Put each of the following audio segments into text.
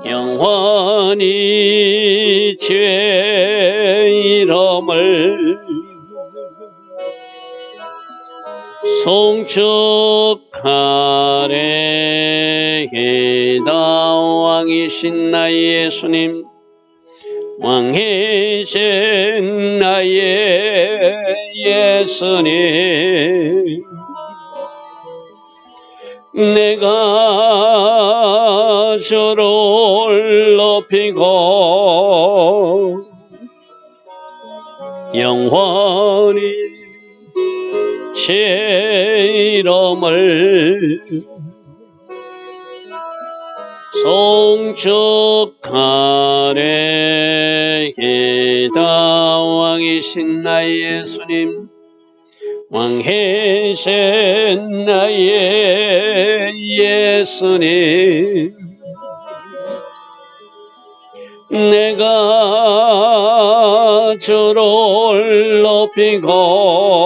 영원히 주의 이름을 송축하래이다. 왕이신 나의 예수님, 왕이신 나의 예수님, 내가 주를 높이고 영원히 제 이름을 송축하래이다. 왕이신 나의 예수님, 왕이신 나의 예수님, 내가 주를 높이고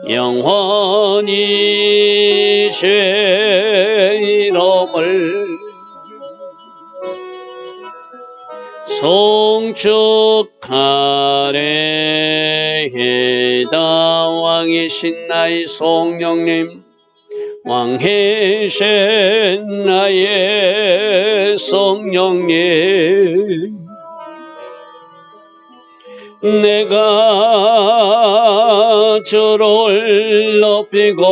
영원히 제 이름을 송축하래이다. 왕이신 나의 성령님, 왕이신 나의 성령님, 내가 주를 높이고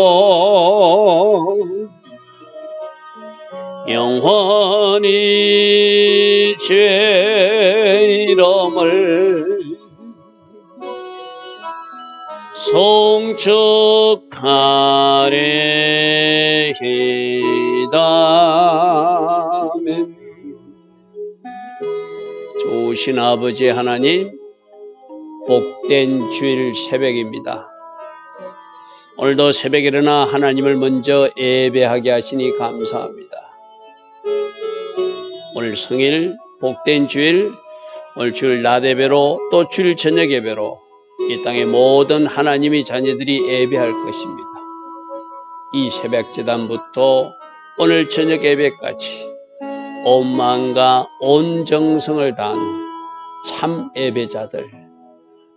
영원히 제 이름을 송축하래이다. 아멘. 좋으신 아버지 하나님, 복된 주일 새벽입니다. 오늘도 새벽에 일어나 하나님을 먼저 예배하게 하시니 감사합니다. 오늘 성일, 복된 주일, 오늘 주일 낮 예배로 또 주일 저녁 예배로 이 땅의 모든 하나님의 자녀들이 예배할 것입니다. 이 새벽 제단부터 오늘 저녁 예배까지 온 마음과 온 정성을 다한 참 예배자들,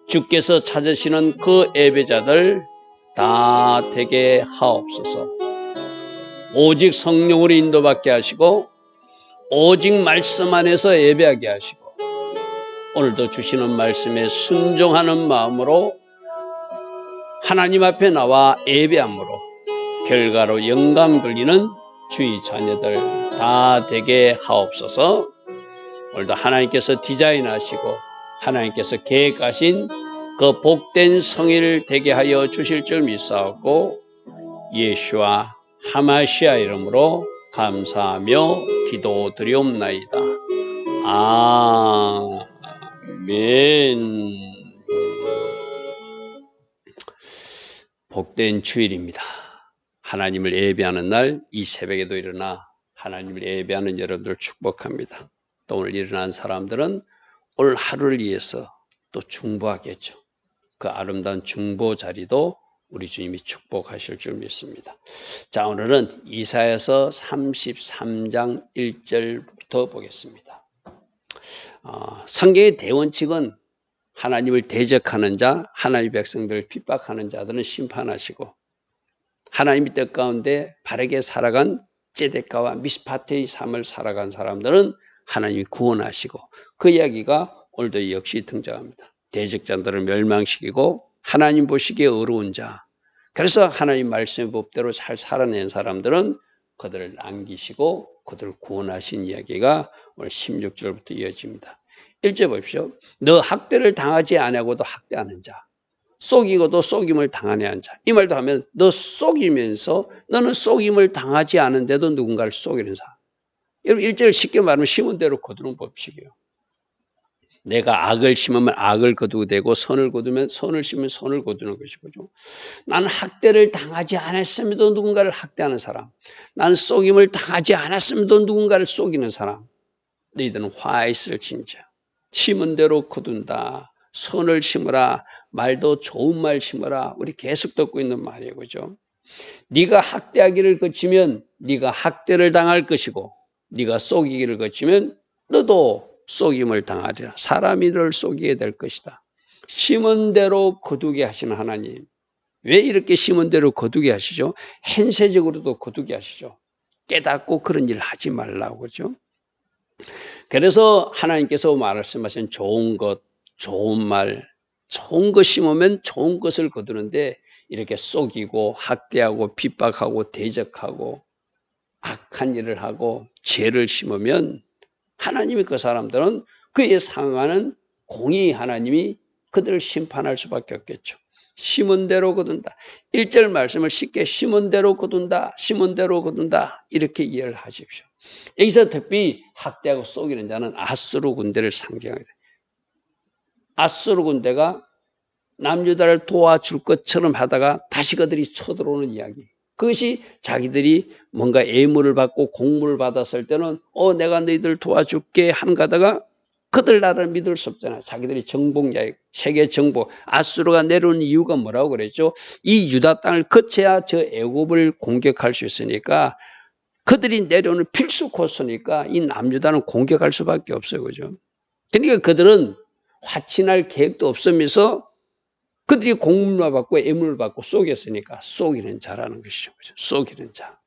주께서 찾으시는 그 예배자들 다 되게 하옵소서. 오직 성령으로 인도받게 하시고 오직 말씀 안에서 예배하게 하시고 오늘도 주시는 말씀에 순종하는 마음으로 하나님 앞에 나와 예배함으로 결과로 영감 돌리는 주의 자녀들 다 되게 하옵소서. 오늘도 하나님께서 디자인하시고 하나님께서 계획하신 그 복된 성일 되게 하여 주실 줄 믿사옵고 예수와 하마시아 이름으로 감사하며 기도드리옵나이다. 아멘. 복된 주일입니다. 하나님을 예배하는 날, 이 새벽에도 일어나 하나님을 예배하는 여러분들 축복합니다. 또 오늘 일어난 사람들은 오늘 하루를 위해서 또 중보하겠죠. 그 아름다운 중보 자리도 우리 주님이 축복하실 줄 믿습니다. 자, 오늘은 이사야서 33장 1절부터 보겠습니다. 성경의 대원칙은 하나님을 대적하는 자, 하나님의 백성들을 핍박하는 자들은 심판하시고 하나님의 뜻 가운데 바르게 살아간 ጼ데카와 미스파트의 삶을 살아간 사람들은 하나님이 구원하시고 그 이야기가 오늘도 역시 등장합니다. 대적자들을 멸망시키고 하나님 보시기에 어려운 자, 그래서 하나님 말씀의 법대로 잘 살아낸 사람들은 그들을 남기시고 그들을 구원하신 이야기가 오늘 16절부터 이어집니다. 1절 보십시오. 너 학대를 당하지 아니하고도 학대하는 자, 속이고도 속임을 당하는 자. 이 말도 하면 너 속이면서 너는 속임을 당하지 않은데도 누군가를 속이는 사람. 여러분 1절 쉽게 말하면 심은 대로 거두는 법칙이에요. 내가 악을 심으면 악을 거두게 되고 선을 거두면 선을 심으면 선을 거두는 것이죠. 나는 학대를 당하지 않았음에도 누군가를 학대하는 사람, 나는 속임을 당하지 않았음에도 누군가를 속이는 사람, 너희들은 화 있을 진짜. 심은 대로 거둔다. 선을 심으라. 말도 좋은 말 심으라. 우리 계속 듣고 있는 말이에요. 그죠? 네가 학대하기를 거치면 네가 학대를 당할 것이고, 네가 속이기를 거치면 너도 속임을 당하리라. 사람이 너를 속이게 될 것이다. 심은 대로 거두게 하시는 하나님. 왜 이렇게 심은 대로 거두게 하시죠? 행세적으로도 거두게 하시죠. 깨닫고 그런 일 하지 말라고 그러죠. 그래서 하나님께서 말씀하신 좋은 것, 좋은 말, 좋은 것 심으면 좋은 것을 거두는데 이렇게 속이고 학대하고 핍박하고 대적하고 악한 일을 하고 죄를 심으면 하나님이 그 사람들은 그에 상하는 공의 하나님이 그들을 심판할 수밖에 없겠죠. 심은 대로 거둔다. 1절 말씀을 쉽게 심은 대로 거둔다. 심은 대로 거둔다. 이렇게 이해를 하십시오. 여기서 특히 학대하고 속이는 자는 아수르 군대를 상징하게 돼요. 아수르 군대가 남유다를 도와줄 것처럼 하다가 다시 그들이 쳐들어오는 이야기. 그것이 자기들이 뭔가 예물을 받고 공물을 받았을 때는 내가 너희들 도와줄게 하는 가다가 그들 나라를 믿을 수 없잖아요. 자기들이 정복자예요. 세계 정복. 아수르가 내려오는 이유가 뭐라고 그랬죠? 이 유다 땅을 거쳐야 저 애굽을 공격할 수 있으니까 그들이 내려오는 필수 코스니까 이 남유다는 공격할 수밖에 없어요. 그죠? 그러니까 그들은 화친할 계획도 없으면서 그들이 공물만 받고 애물을 받고 속였으니까 속이는 자라는 것이죠. 그죠? 속이는 자.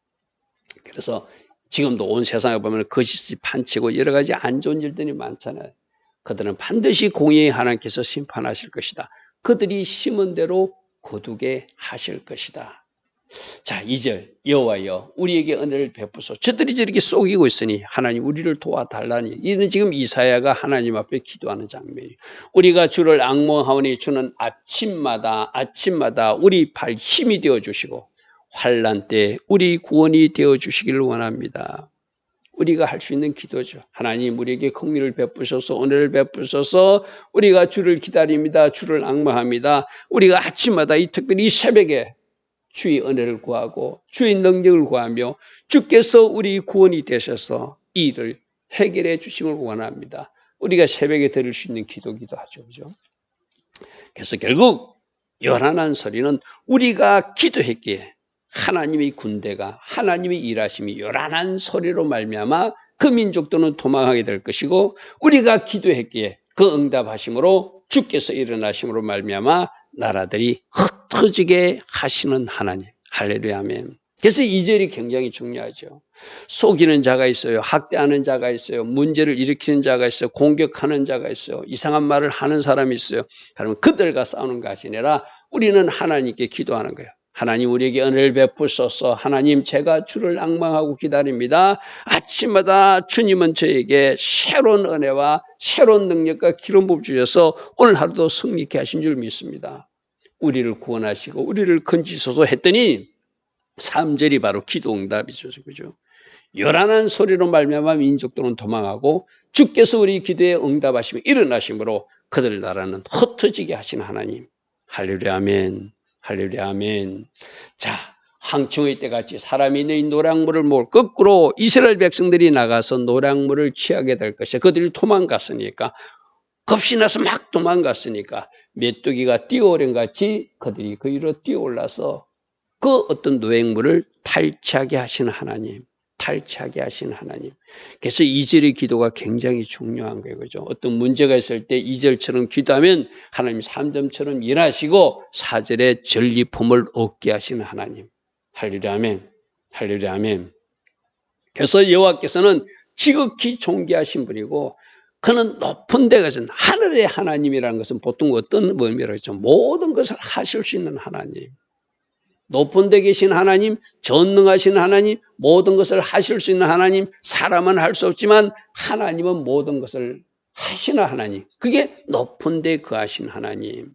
그래서 지금도 온 세상에 보면 거짓이 판치고 여러 가지 안 좋은 일들이 많잖아요. 그들은 반드시 공의의 하나님께서 심판하실 것이다. 그들이 심은 대로 거두게 하실 것이다. 자, 2절 여호와여 우리에게 은혜를 베푸소. 저들이 저렇게 속이고 있으니 하나님 우리를 도와달라니. 이는 지금 이사야가 하나님 앞에 기도하는 장면이에요. 우리가 주를 앙망하오니 주는 아침마다 우리 발 힘이 되어주시고 환난 때 우리 구원이 되어주시기를 원합니다. 우리가 할 수 있는 기도죠. 하나님 우리에게 긍휼을 베푸셔서 은혜를 베푸셔서 우리가 주를 기다립니다. 주를 앙망합니다. 우리가 아침마다 특별히 이 새벽에 주의 은혜를 구하고 주의 능력을 구하며 주께서 우리 구원이 되셔서 이 일을 해결해 주심을 원합니다. 우리가 새벽에 들을 수 있는 기도기도 하죠. 그죠? 그래서 결국 요란한 소리는 우리가 기도했기에 하나님의 군대가 하나님의 일하심이 요란한 소리로 말미암아 그 민족들은 도망하게 될 것이고 우리가 기도했기에 그 응답하심으로 주께서 일어나심으로 말미암아 나라들이 흩어지게 하시는 하나님. 할렐루야 아멘. 그래서 2절이 굉장히 중요하죠. 속이는 자가 있어요. 학대하는 자가 있어요. 문제를 일으키는 자가 있어요. 공격하는 자가 있어요. 이상한 말을 하는 사람이 있어요. 그러면 그들과 싸우는 것이 아니라 우리는 하나님께 기도하는 거예요. 하나님 우리에게 은혜를 베푸소서. 하나님 제가 주를 앙망하고 기다립니다. 아침마다 주님은 저에게 새로운 은혜와 새로운 능력과 기름 부어 주셔서 오늘 하루도 승리케 하신 줄 믿습니다. 우리를 구원하시고 우리를 건지소서 했더니 3절이 바로 기도 응답이죠. 그죠? 요란한 소리로 말미암아 민족들은 도망하고 주께서 우리 기도에 응답하시며 일어나심으로 그들 나라는 흩어지게 하신 하나님. 할렐루야 아멘. 할렐루야 아멘. 자, 황충의 때같이 사람이 너희 노량물을 먹을 거꾸로 이스라엘 백성들이 나가서 노량물을 취하게 될 것이야. 그들이 도망갔으니까 겁이 나서 막 도망갔으니까 메뚜기가 뛰어오른 같이 그들이 그 위로 뛰어올라서 그 어떤 노획물을 탈취하게 하시는 하나님. 탈취하게 하시는 하나님. 그래서 2절의 기도가 굉장히 중요한 거예요. 그죠? 어떤 문제가 있을 때 2절처럼 기도하면 하나님 3점처럼 일하시고 4절에 전리품을 얻게 하시는 하나님. 할렐루야 아멘. 할렐루야 아멘. 그래서 여호와께서는 지극히 존귀하신 분이고 그는 높은 데 가신 하늘의 하나님이라는 것은 보통 어떤 의미로 했죠? 모든 것을 하실 수 있는 하나님. 높은 데 계신 하나님, 전능하신 하나님, 모든 것을 하실 수 있는 하나님, 사람은 할 수 없지만 하나님은 모든 것을 하시는 하나님. 그게 높은 데 거하신 하나님.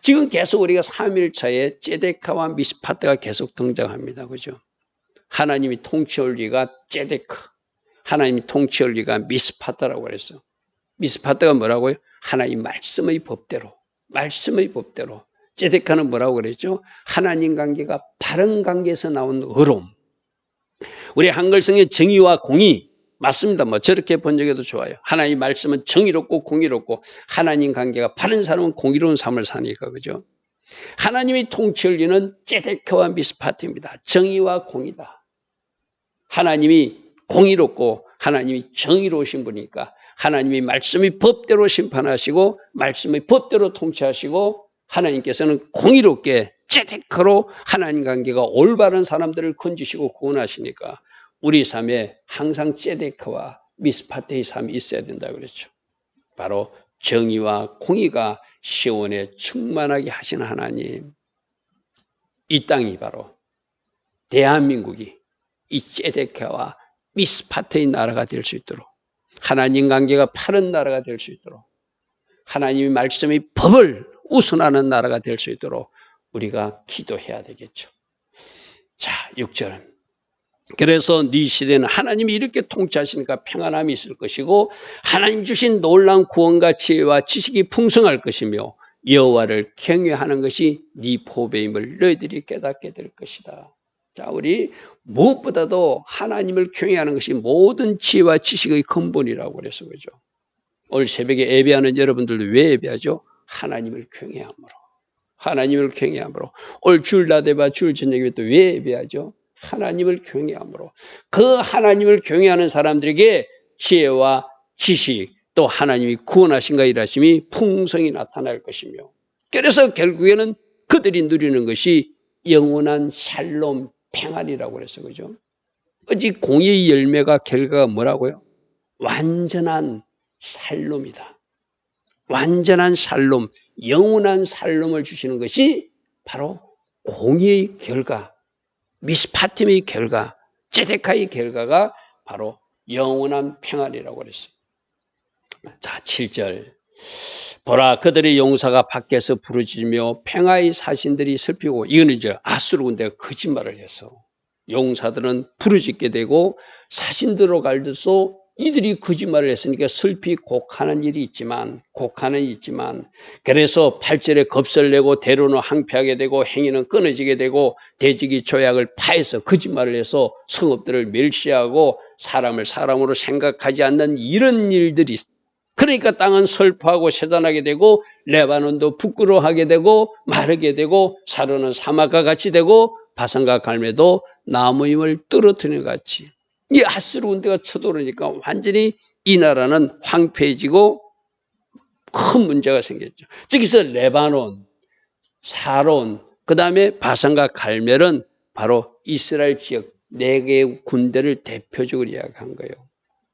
지금 계속 우리가 3일차에 제데카와 미스파트가 계속 등장합니다. 그죠? 하나님이 통치할 리가 제데카, 하나님이 통치할 리가 미스파트라고 그랬어요. 미스파트가 뭐라고요? 하나님 말씀의 법대로. ጼ데카는 뭐라고 그랬죠? 하나님 관계가 바른 관계에서 나온 의로움. 우리 한글성의 정의와 공의 맞습니다. 뭐 저렇게 번역해도 좋아요. 하나님 말씀은 정의롭고 공의롭고 하나님 관계가 바른 사람은 공의로운 삶을 사니까 그죠? 하나님이 통치를 ጼ데카와 미스파트입니다. 정의와 공의다. 하나님이 공의롭고 하나님이 정의로우신 분이니까 하나님이 말씀의 법대로 심판하시고 말씀의 법대로 통치하시고 하나님께서는 공의롭게 ጼ데카로 하나님 관계가 올바른 사람들을 건지시고 구원하시니까 우리 삶에 항상 ጼ데카와 미스파트의 삶이 있어야 된다고 그랬죠. 바로 정의와 공의가 시온에 충만하게 하신 하나님. 이 땅이 바로 대한민국이 이 ጼ데카와 미스파트의 나라가 될 수 있도록 하나님 관계가 바른 나라가 될 수 있도록 하나님의 말씀의 법을 우선하는 나라가 될 수 있도록 우리가 기도해야 되겠죠. 자, 6절. 그래서 네 시대는 하나님이 이렇게 통치하시니까 평안함이 있을 것이고 하나님 주신 놀라운 구원과 지혜와 지식이 풍성할 것이며 여호와를 경외하는 것이 네 보배임을 너희들이 깨닫게 될 것이다. 자, 우리 무엇보다도 하나님을 경외하는 것이 모든 지혜와 지식의 근본이라고 그래서 그죠. 오늘 새벽에 예배하는 여러분들도 왜 예배하죠? 하나님을 경외함으로. 하나님을 경외함으로. 오늘 주일 나대바 주일 저녁에 또 왜 예배하죠? 하나님을 경외함으로. 그 하나님을 경외하는 사람들에게 지혜와 지식 또 하나님이 구원하신가 일하심이 풍성히 나타날 것이며 그래서 결국에는 그들이 누리는 것이 영원한 샬롬 평안이라고 그래서 그죠. 어찌 공의의 열매가 결과가 뭐라고요? 완전한 샬롬이다. 완전한 샬롬, 영원한 샬롬을 주시는 것이 바로 공의의 결과, 미스파팀의 결과, ጼ데카의 결과가 바로 영원한 평안이라고 그랬어요. 자, 7절. 보라, 그들의 용사가 밖에서 부르짖으며 평화의 사신들이 슬피고, 이거는 이제 아수르 군대가 거짓말을 해서 용사들은 부르짖게 되고 사신들로 갈듯소 이들이 거짓말을 했으니까 슬피 곡하는 일이 있지만 그래서 8절에 겁설내고 대로는 항폐하게 되고 행위는 끊어지게 되고 대적이 조약을 파해서 거짓말을 해서 성읍들을 멸시하고 사람을 사람으로 생각하지 않는 이런 일들이 그러니까 땅은 슬퍼하고 쇠잔하게 되고 레바논도 부끄러워하게 되고 마르게 되고 사르는 사막과 같이 되고 바산과 갈매도 나무임을 떨어뜨리는 것 같이 이 아수르 군대가 쳐들어오니까 완전히 이 나라는 황폐해지고 큰 문제가 생겼죠. 저기서 레바논, 사론, 그 다음에 바산과 갈멜은 바로 이스라엘 지역 4개의 군대를 대표적으로 이야기한 거예요.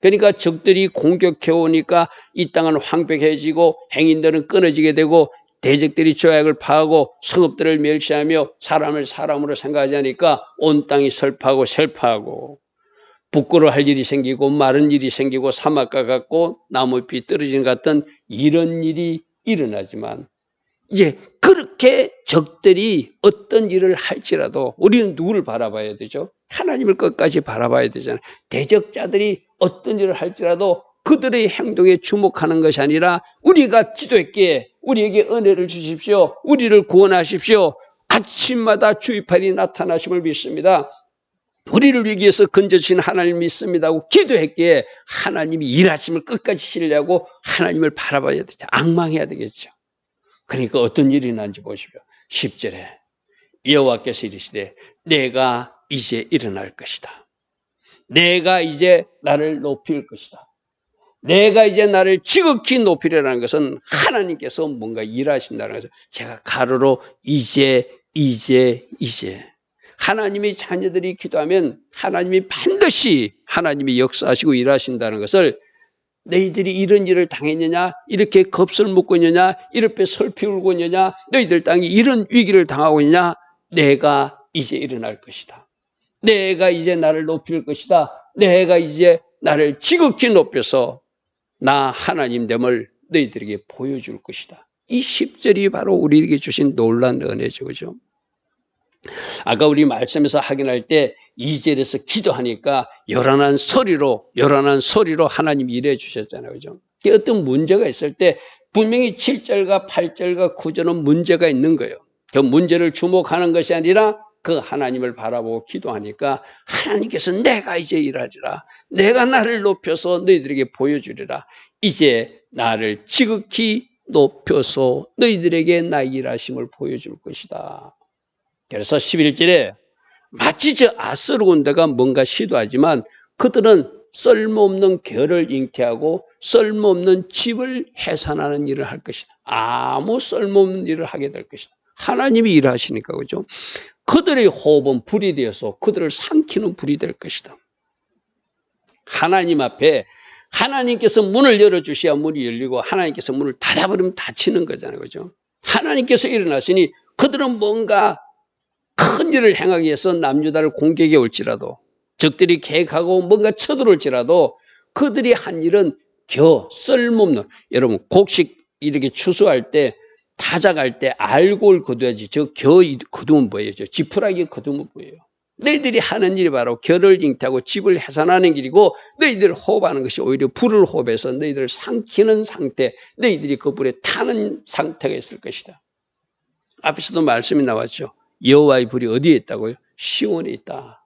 그러니까 적들이 공격해 오니까 이 땅은 황폐해지고 행인들은 끊어지게 되고 대적들이 조약을 파하고 성읍들을 멸시하며 사람을 사람으로 생각하지 않으니까 온 땅이 슬퍼하고 슬퍼하고 부끄러워할 일이 생기고 마른 일이 생기고 사막과 같고 나무잎이 떨어지는 것 같은 이런 일이 일어나지만 이제 그렇게 적들이 어떤 일을 할지라도 우리는 누구를 바라봐야 되죠? 하나님을 끝까지 바라봐야 되잖아요. 대적자들이 어떤 일을 할지라도 그들의 행동에 주목하는 것이 아니라 우리가 기도했기에 우리에게 은혜를 주십시오. 우리를 구원하십시오. 아침마다 주의 팔이 나타나심을 믿습니다. 우리를 위해서 건져주신 하나님을 믿습니다 하고 기도했기에 하나님이 일하심을 끝까지 신뢰하고 하나님을 바라봐야 되죠. 앙망해야 되겠죠. 그러니까 어떤 일이 난지 보십시오. 10절에 여호와께서 이르시되 내가 이제 일어날 것이다. 내가 이제 나를 높일 것이다. 내가 이제 나를 지극히 높이려는 것은 하나님께서 뭔가 일하신다는 것을 제가 가로로 이제 하나님의 자녀들이 기도하면 하나님이 반드시 하나님이 역사하시고 일하신다는 것을 너희들이 이런 일을 당했느냐 이렇게 겁을 먹고 있느냐 이렇게 슬피 울고 있느냐 너희들 땅이 이런 위기를 당하고 있느냐 내가 이제 일어날 것이다. 내가 이제 나를 높일 것이다. 내가 이제 나를 지극히 높여서 나 하나님 됨을 너희들에게 보여줄 것이다. 이 10절이 바로 우리에게 주신 놀라운 은혜죠. 그죠? 아까 우리 말씀에서 확인할 때 2절에서 기도하니까 요란한 소리로 하나님이 일해 주셨잖아요. 그죠? 어떤 문제가 있을 때 분명히 7절과 8절과 9절은 문제가 있는 거예요. 그 문제를 주목하는 것이 아니라 그 하나님을 바라보고 기도하니까 하나님께서 내가 이제 일하리라. 내가 나를 높여서 너희들에게 보여주리라. 이제 나를 지극히 높여서 너희들에게 나의 일하심을 보여줄 것이다. 그래서 11절에 마치 저 아스르 군대가 뭔가 시도하지만 그들은 쓸모없는 결을 잉태하고 쓸모없는 집을 해산하는 일을 할 것이다. 아무 쓸모없는 일을 하게 될 것이다. 하나님이 일하시니까, 그죠? 그들의 호흡은 불이 되어서 그들을 삼키는 불이 될 것이다. 하나님 앞에 하나님께서 문을 열어주셔야 문이 열리고 하나님께서 문을 닫아버리면 닫히는 거잖아요, 그죠? 하나님께서 일어나시니 그들은 뭔가 큰 일을 행하기 위해서 남유다를 공격해 올지라도 적들이 계획하고 뭔가 쳐들어올지라도 그들이 한 일은 겨 쓸모없는, 여러분 곡식 이렇게 추수할 때 타작할 때 알골 거둬야지 저 겨 거두면 뭐예요? 저 지푸라기 거두면 뭐예요? 너희들이 하는 일이 바로 겨를 잉태하고 집을 해산하는 길이고 너희들 호흡하는 것이 오히려 불을 호흡해서 너희들을 삼키는 상태, 너희들이 그 불에 타는 상태가 있을 것이다. 앞에서도 말씀이 나왔죠. 여호와의 불이 어디에 있다고요? 시온에 있다.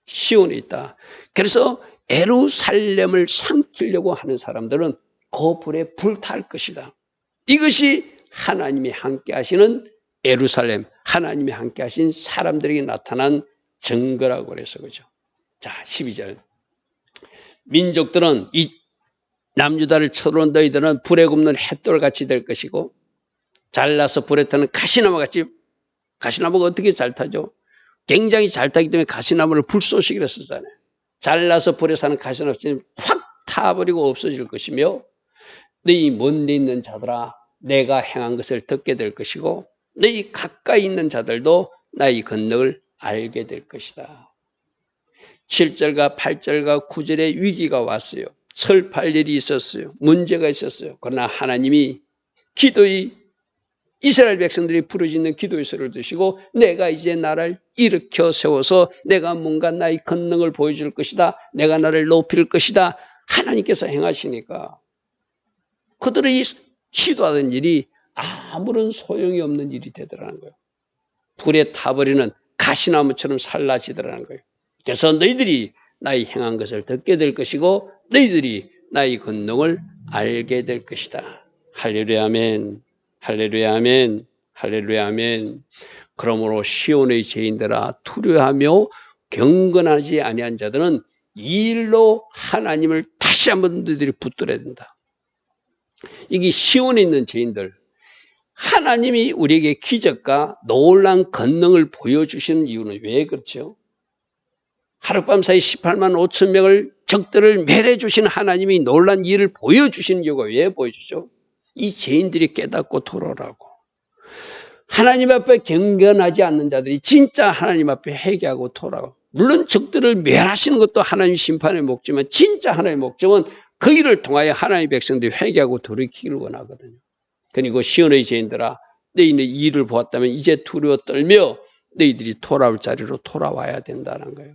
시온에 있다. 그래서 예루살렘을 삼키려고 하는 사람들은 그 불에 불탈 것이다. 이것이 하나님이 함께 하시는 예루살렘, 하나님이 함께 하신 사람들에게 나타난 증거라고 그래서 그죠. 자, 12절. 민족들은 이 남유다를 쳐들어온 너희들은 불에 굽는 햇돌같이 될 것이고 잘라서 불에 타는 가시나무같이, 가시나무가 어떻게 잘 타죠? 굉장히 잘 타기 때문에 가시나무를 불쏘시기로 했었잖아요. 잘라서 불에 사는 가시나무같이 확 타버리고 없어질 것이며 너희 먼데 있는 자들아 내가 행한 것을 듣게 될 것이고 너희 가까이 있는 자들도 나의 권능을 알게 될 것이다. 7절과 8절과 9절에 위기가 왔어요. 설팔 일이 있었어요. 문제가 있었어요. 그러나 하나님이 기도의 이스라엘 백성들이 부르짖는 기도의 소리를 드시고 내가 이제 나를 일으켜 세워서 내가 뭔가 나의 권능을 보여줄 것이다. 내가 나를 높일 것이다. 하나님께서 행하시니까 그들이 시도하던 일이 아무런 소용이 없는 일이 되더라는 거예요. 불에 타버리는 가시나무처럼 살라지더라는 거예요. 그래서 너희들이 나의 행한 것을 듣게 될 것이고 너희들이 나의 권능을 알게 될 것이다. 할렐루야 아멘. 할렐루야 아멘. 할렐루야 아멘. 그러므로 시온의 죄인들아 두려워하며 경건하지 아니한 자들은 이 일로 하나님을 다시 한번 너희들이 붙들어야 된다. 이게 시온에 있는 죄인들, 하나님이 우리에게 기적과 놀라운 권능을 보여주시는 이유는 왜 그렇죠? 하룻밤 사이 18만 5천 명을 적들을 멸해 주신 하나님이 놀라운 일을 보여주시는 이유가 왜 보여주죠? 이 죄인들이 깨닫고 돌아오라고. 하나님 앞에 경건하지 않는 자들이 진짜 하나님 앞에 회개하고 돌아오고, 물론 적들을 멸하시는 것도 하나님 심판의 목적이지만 진짜 하나님의 목적은 그 일을 통하여 하나님의 백성들이 회개하고 돌이키기를 원하거든요. 그리고 시온의 죄인들아 너희는 이 일을 보았다면 이제 두려워 떨며 너희들이 돌아올 자리로 돌아와야 된다는 거예요.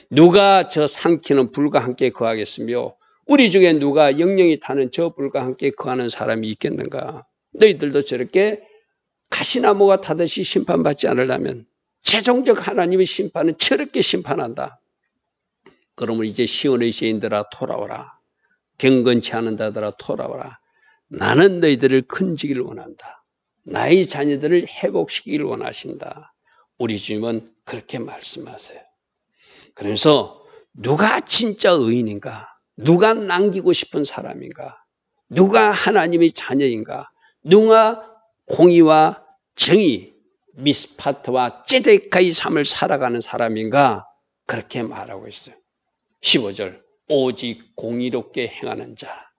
누가 저 삼키는 불과 함께 거하겠으며 우리 중에 누가 영영이 타는 저 불과 함께 거하는 사람이 있겠는가? 너희들도 저렇게 가시나무가 타듯이 심판받지 않으려면 최종적 하나님의 심판은 저렇게 심판한다. 그러면 이제 시온의 죄인들아 돌아오라. 경건치 않은 자들아 돌아오라. 나는 너희들을 건지기를 원한다. 나의 자녀들을 회복시키기를 원하신다. 우리 주님은 그렇게 말씀하세요. 그래서 누가 진짜 의인인가? 누가 남기고 싶은 사람인가? 누가 하나님의 자녀인가? 누가 공의와 정의, 미스파트와 ጼ데카의 삶을 살아가는 사람인가? 그렇게 말하고 있어요. 15절 오직 공의롭게 행하는 자,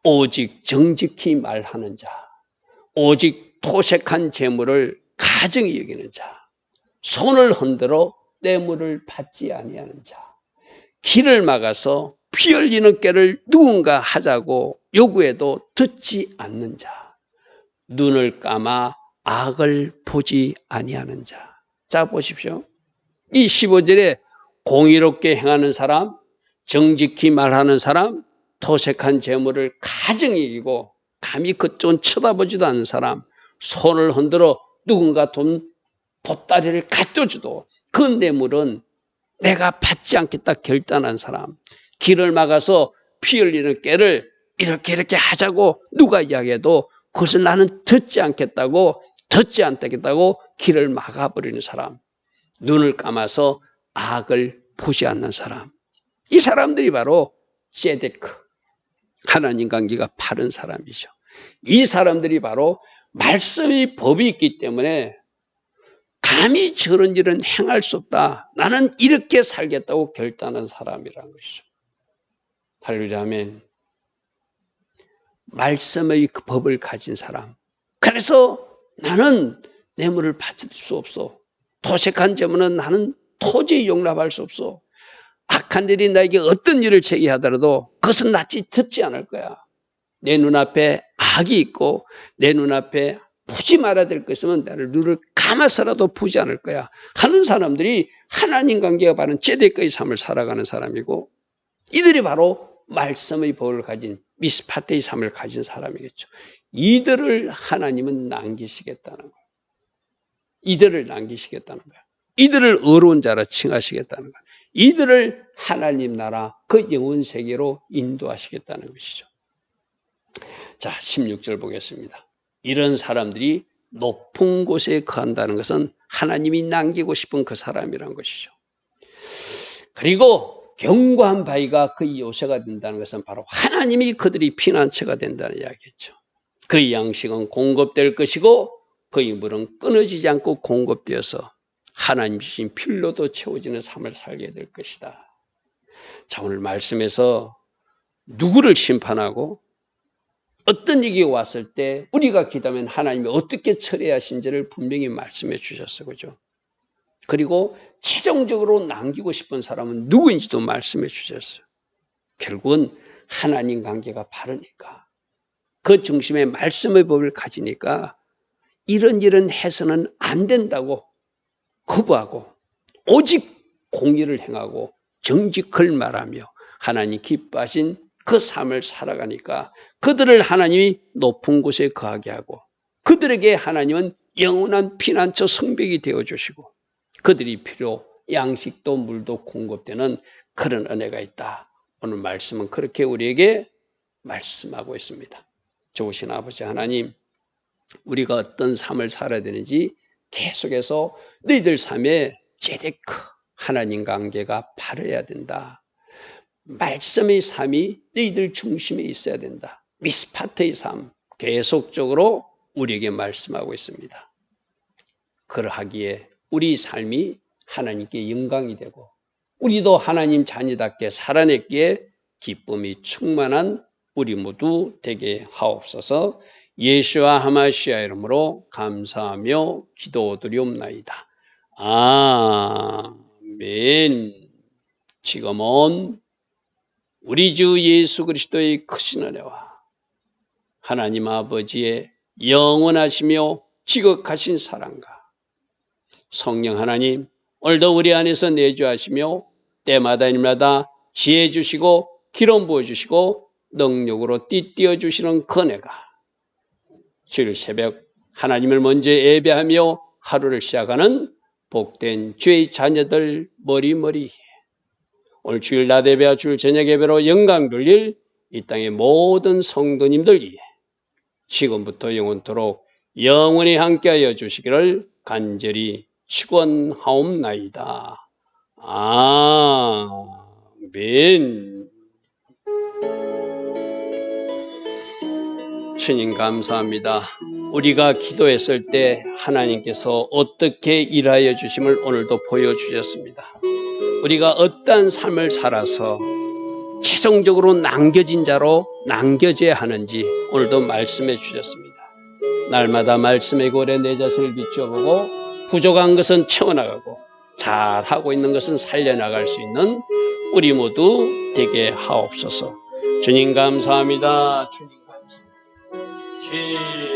오직 정직히 말하는 자, 오직 토색한 재물을 가증히 여기는 자, 손을 흔들어 뇌물을 받지 아니하는 자, 길을 막아서 피 흘리는 꾀를 누군가 하자고 요구해도 듣지 않는 자, 눈을 감아 악을 보지 아니하는 자. 자 보십시오. 이 15절에 공의롭게 행하는 사람, 정직히 말하는 사람, 토색한 재물을 가정 이기고 감히 그쪽은 쳐다보지도 않는 사람, 손을 흔들어 누군가 돈 보따리를 갖다줘도 그 뇌물은 내가 받지 않겠다 결단한 사람, 길을 막아서 피 흘리는 꾀를 이렇게 하자고 누가 이야기해도 그것을 나는 듣지 않겠다고 길을 막아버리는 사람, 눈을 감아서 악을 보지 않는 사람, 이 사람들이 바로 세데크, 하나님 관계가 바른 사람이죠. 이 사람들이 바로 말씀의 법이 있기 때문에 감히 저런 일은 행할 수 없다, 나는 이렇게 살겠다고 결단한 사람이라는 것이죠. 할렐루야, 아멘. 말씀의 그 법을 가진 사람, 그래서 나는 뇌물을 받을 수 없어, 토색한 재물은 나는 도저히 용납할 수 없어, 악한 일이 나에게 어떤 일을 제기하더라도 그것은 낯이 듣지 않을 거야. 내 눈앞에 악이 있고 내 눈앞에 보지 말아야 될 것이면 나를 눈을 감아서라도 보지 않을 거야 하는 사람들이 하나님 관계가 바른 제데크의 삶을 살아가는 사람이고, 이들이 바로 말씀의 법을 가진 미스파테의 삶을 가진 사람이겠죠. 이들을 하나님은 남기시겠다는 거예요. 이들을 남기시겠다는 거예요. 이들을 의로운 자라 칭하시겠다는 거예요. 이들을 하나님 나라 그 영원 세계로 인도하시겠다는 것이죠. 자, 16절 보겠습니다. 이런 사람들이 높은 곳에 거한다는 것은 하나님이 남기고 싶은 그 사람이라는 것이죠. 그리고 견고한 바위가 그의 요새가 된다는 것은 바로 하나님이 그들이 피난처가 된다는 이야기겠죠. 그의 양식은 공급될 것이고 그의 물은 끊어지지 않고 공급되어서 하나님 주신 필로도 채워지는 삶을 살게 될 것이다. 자, 오늘 말씀에서 누구를 심판하고 어떤 일이 왔을 때 우리가 기도하면 하나님이 어떻게 처리하신지를 분명히 말씀해 주셨어요. 그죠? 그리고 최종적으로 남기고 싶은 사람은 누구인지도 말씀해 주셨어요. 결국은 하나님 관계가 바르니까, 그 중심에 말씀의 법을 가지니까 이런 일은 해서는 안 된다고 거부하고 오직 공의를 행하고 정직을 말하며 하나님 기뻐하신 그 삶을 살아가니까 그들을 하나님이 높은 곳에 거하게 하고 그들에게 하나님은 영원한 피난처 성벽이 되어주시고 그들이 필요 양식도 물도 공급되는 그런 은혜가 있다. 오늘 말씀은 그렇게 우리에게 말씀하고 있습니다. 좋으신 아버지 하나님, 우리가 어떤 삶을 살아야 되는지 계속해서 너희들 삶에 제데크 하나님 관계가 바르야 된다. 말씀의 삶이 너희들 중심에 있어야 된다. 미스파트의 삶 계속적으로 우리에게 말씀하고 있습니다. 그러하기에 우리 삶이 하나님께 영광이 되고 우리도 하나님 자녀답게 살아냈기에 기쁨이 충만한 우리 모두 되게 하옵소서. 예수와 하마시아 이름으로 감사하며 기도드리옵나이다. 아멘. 지금은 우리 주 예수 그리스도의 크신 은혜와 하나님 아버지의 영원하시며 지극하신 사랑과 성령 하나님 오늘도 우리 안에서 내주하시며 때마다 일마다 지혜 주시고 기름 부어주시고 능력으로 띠띠어 주시는 그 은혜가 주일 새벽 하나님을 먼저 예배하며 하루를 시작하는 복된 주의 자녀들 머리머리 오늘 주일 낮 예배와 주일 저녁 예배로 영광 돌릴 이 땅의 모든 성도님들 위해 지금부터 영원토록 영원히 함께하여 주시기를 간절히 축원하옵나이다. 아멘. 주님 감사합니다. 우리가 기도했을 때 하나님께서 어떻게 일하여 주심을 오늘도 보여주셨습니다. 우리가 어떠한 삶을 살아서 최종적으로 남겨진 자로 남겨져야 하는지 오늘도 말씀해 주셨습니다. 날마다 말씀의 골에 내 자신을 비춰보고 부족한 것은 채워나가고 잘하고 있는 것은 살려나갈 수 있는 우리 모두 되게 하옵소서. 주님 감사합니다. 주님 감사합니다.